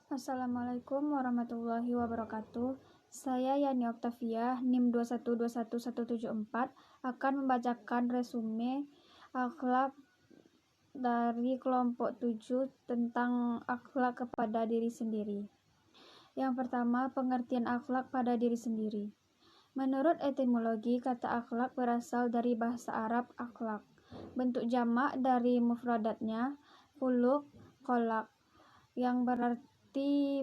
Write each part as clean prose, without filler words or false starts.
Assalamualaikum warahmatullahi wabarakatuh. Saya Yani Oktavia, NIM 2121174, akan membacakan resume akhlak dari kelompok 7 tentang akhlak kepada diri sendiri. Yang pertama, pengertian akhlak pada diri sendiri. Menurut etimologi, kata akhlak berasal dari bahasa Arab akhlak. Bentuk jamak dari mufradatnya khuluq, kholaq, yang berarti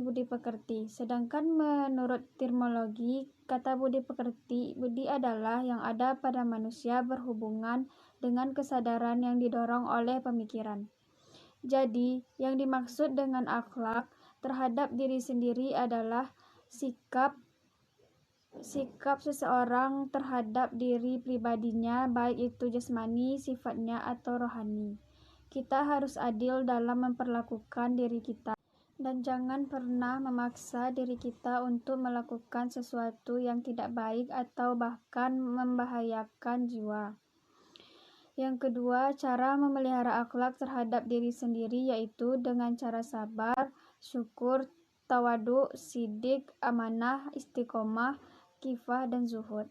budi pekerti. Sedangkan menurut etimologi, kata budi pekerti, budi adalah yang ada pada manusia berhubungan dengan kesadaran yang didorong oleh pemikiran. Jadi, yang dimaksud dengan akhlak terhadap diri sendiri adalah sikap seseorang terhadap diri pribadinya, baik itu jasmani, sifatnya, atau rohani. Kita harus adil dalam memperlakukan diri kita dan jangan pernah memaksa diri kita untuk melakukan sesuatu yang tidak baik atau bahkan membahayakan jiwa. Yang kedua, cara memelihara akhlak terhadap diri sendiri yaitu dengan cara sabar, syukur, tawadu, sidik, amanah, istiqomah, kifah, dan zuhud.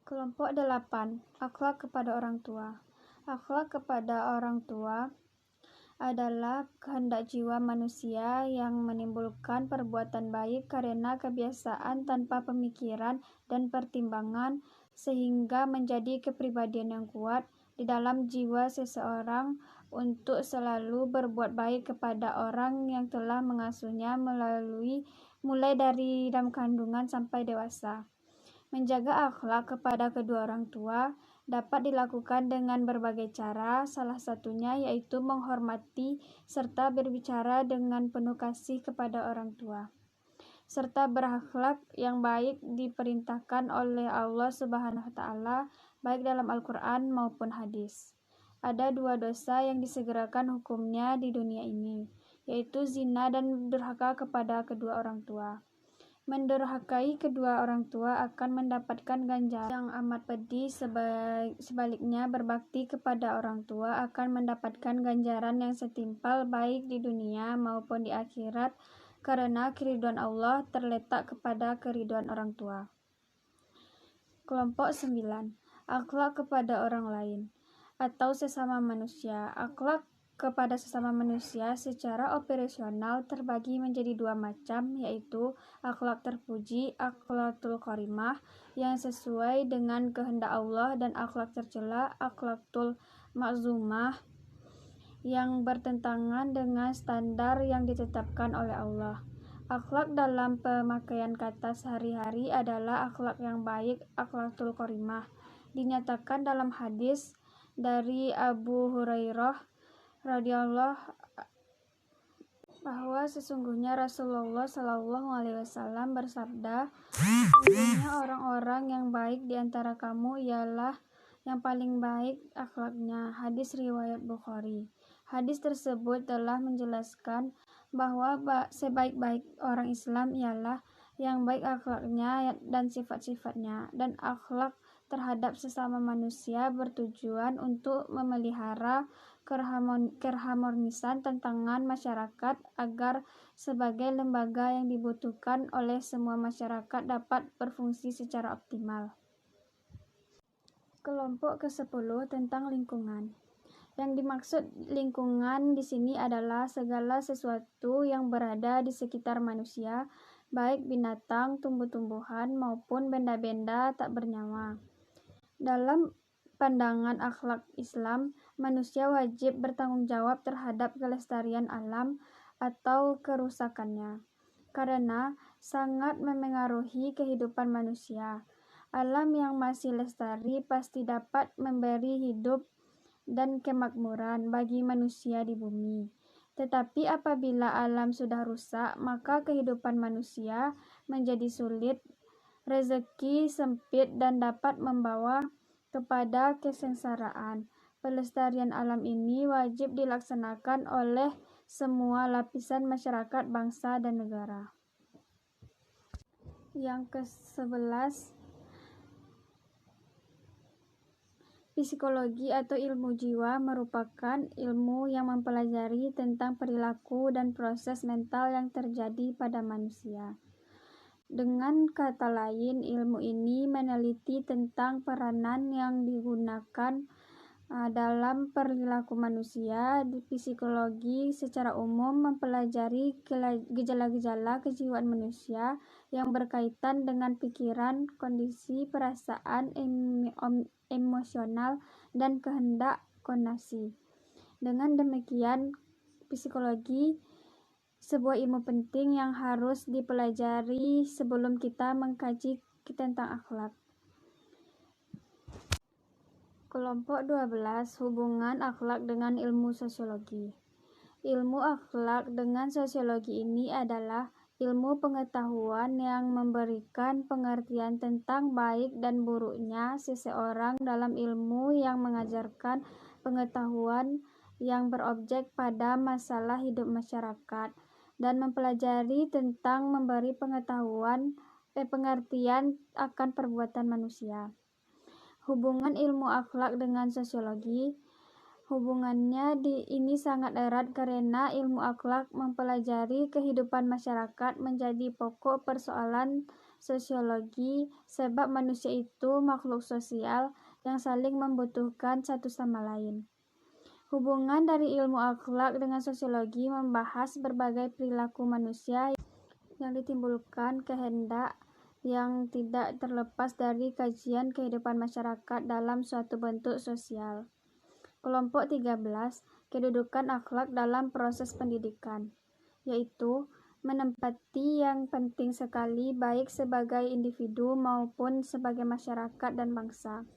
Kelompok 8. Akhlak kepada orang tua. Akhlak kepada orang tua adalah kehendak jiwa manusia yang menimbulkan perbuatan baik karena kebiasaan tanpa pemikiran dan pertimbangan sehingga menjadi kepribadian yang kuat di dalam jiwa seseorang untuk selalu berbuat baik kepada orang yang telah mengasuhnya mulai dari dalam kandungan sampai dewasa. Menjaga akhlak kepada kedua orang tua dapat dilakukan dengan berbagai cara, salah satunya yaitu menghormati serta berbicara dengan penuh kasih kepada orang tua, serta berakhlak yang baik diperintahkan oleh Allah Subhanahu wa Ta'ala, baik dalam Al-Quran maupun hadis. Ada 2 dosa yang disegerakan hukumnya di dunia ini, yaitu zina dan durhaka kepada kedua orang tua. Mendurhakai kedua orang tua akan mendapatkan ganjaran yang amat pedih. Sebaliknya, berbakti kepada orang tua akan mendapatkan ganjaran yang setimpal baik di dunia maupun di akhirat, karena keridhaan Allah terletak kepada keridhaan orang tua. Kelompok 9. Akhlak kepada orang lain atau sesama manusia. Akhlak kepada sesama manusia secara operasional terbagi menjadi 2 macam, yaitu akhlak terpuji, akhlakul karimah, yang sesuai dengan kehendak Allah, dan akhlak tercela, akhlakul makzumah, yang bertentangan dengan standar yang ditetapkan oleh Allah. Akhlak dalam pemakaian kata sehari-hari adalah akhlak yang baik, akhlakul karimah. Dinyatakan dalam hadis dari Abu Hurairah radhiyallahu bahwa sesungguhnya Rasulullah SAW bersabda, sesungguhnya orang-orang yang baik di antara kamu ialah yang paling baik akhlaknya. Hadis riwayat Bukhari. Hadis tersebut telah menjelaskan bahwa sebaik-baik orang Islam ialah yang baik akhlaknya dan sifat-sifatnya, dan akhlak terhadap sesama manusia bertujuan untuk memelihara keharmonisan tantangan masyarakat agar sebagai lembaga yang dibutuhkan oleh semua masyarakat dapat berfungsi secara optimal. Kelompok ke-10 tentang lingkungan. Yang dimaksud lingkungan di sini adalah segala sesuatu yang berada di sekitar manusia, baik binatang, tumbuh-tumbuhan, maupun benda-benda tak bernyawa. Dalam pandangan akhlak Islam, manusia wajib bertanggung jawab terhadap kelestarian alam atau kerusakannya, karena sangat memengaruhi kehidupan manusia. Alam yang masih lestari pasti dapat memberi hidup dan kemakmuran bagi manusia di bumi. Tetapi apabila alam sudah rusak, maka kehidupan manusia menjadi sulit, rezeki sempit, dan dapat membawa kepada kesengsaraan. Pelestarian alam ini wajib dilaksanakan oleh semua lapisan masyarakat, bangsa, dan negara. Yang ke-11, Psikologi atau ilmu jiwa merupakan ilmu yang mempelajari tentang perilaku dan proses mental yang terjadi pada manusia. Dengan kata lain, ilmu ini meneliti tentang peranan yang digunakan dalam perilaku manusia. Di psikologi secara umum mempelajari gejala-gejala kejiwaan manusia yang berkaitan dengan pikiran, kondisi, perasaan, emosional, dan kehendak konasi. Dengan demikian, psikologi sebuah ilmu penting yang harus dipelajari sebelum kita mengkaji tentang akhlak. Kelompok 12. Hubungan akhlak dengan ilmu sosiologi. Ilmu akhlak dengan sosiologi ini adalah ilmu pengetahuan yang memberikan pengertian tentang baik dan buruknya seseorang dalam ilmu yang mengajarkan pengetahuan yang berobjek pada masalah hidup masyarakat dan mempelajari tentang memberi pengertian akan perbuatan manusia. Hubungan ilmu akhlak dengan sosiologi. Hubungannya ini sangat erat karena ilmu akhlak mempelajari kehidupan masyarakat menjadi pokok persoalan sosiologi, sebab manusia itu makhluk sosial yang saling membutuhkan satu sama lain. Hubungan dari ilmu akhlak dengan sosiologi membahas berbagai perilaku manusia yang ditimbulkan kehendak yang tidak terlepas dari kajian kehidupan masyarakat dalam suatu bentuk sosial. Kelompok 13. Kedudukan akhlak dalam proses pendidikan, yaitu menempati yang penting sekali baik sebagai individu maupun sebagai masyarakat dan bangsa.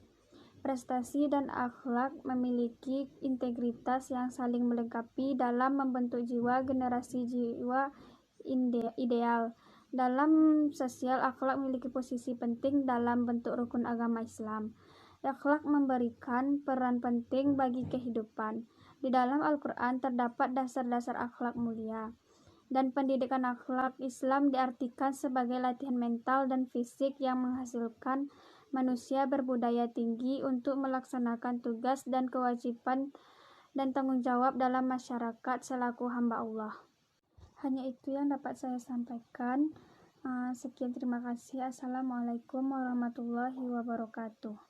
Prestasi dan akhlak memiliki integritas yang saling melengkapi dalam membentuk generasi jiwa ideal. Dalam sosial, akhlak memiliki posisi penting dalam bentuk rukun agama Islam. Akhlak memberikan peran penting bagi kehidupan. Di dalam Al-Quran terdapat dasar-dasar akhlak mulia. Dan pendidikan akhlak Islam diartikan sebagai latihan mental dan fisik yang menghasilkan manusia berbudaya tinggi untuk melaksanakan tugas dan kewajiban dan tanggung jawab dalam masyarakat selaku hamba Allah. Hanya itu yang dapat saya sampaikan. Sekian, terima kasih. Assalamualaikum warahmatullahi wabarakatuh.